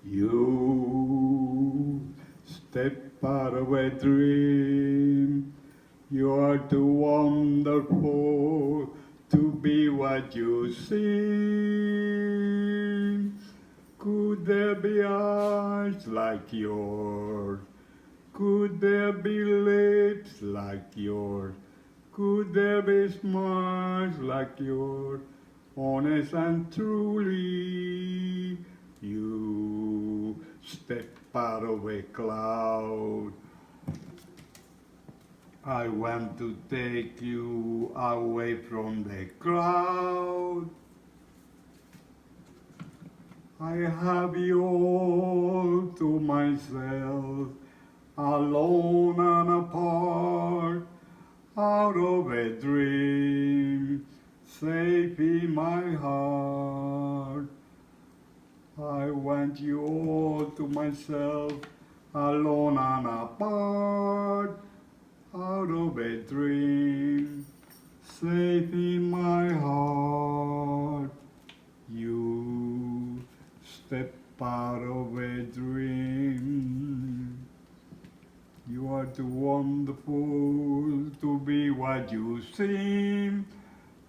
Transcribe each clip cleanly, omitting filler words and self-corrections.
You step out of a dream. You are too wonderful to be what you seem. Could there be eyes like yours? Could there be lips like yours? Could there be smiles like yours? Honest and truly, you step out of a cloud. I want to take you away from the crowd. I have you all to myself, alone and apart, out of a dream, safe in my heart. I want you all to myself, alone and apart, out of a dream, safe in my heart. You step out of a dream. You are too wonderful to be what you seem.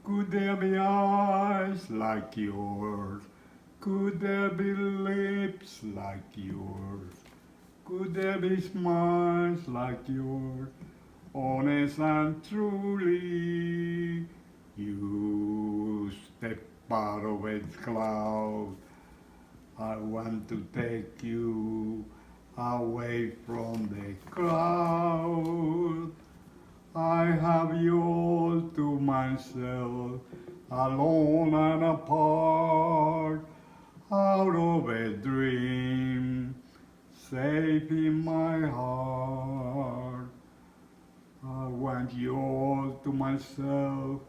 Could there be eyes like yours? Could there be lips like yours? Could there be smiles like yours? Honest and truly, you step out of a cloud. I want to take you away from the crowd. I have you all to myself, alone and apart, out of a dream, safe in my heart. I want you all to myself,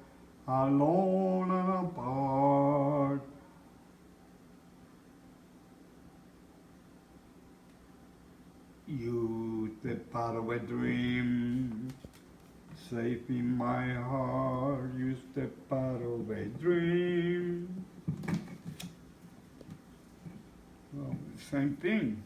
alone and apart. You step out of a dream, safe in my heart. You step out of a dream. Well, same thing.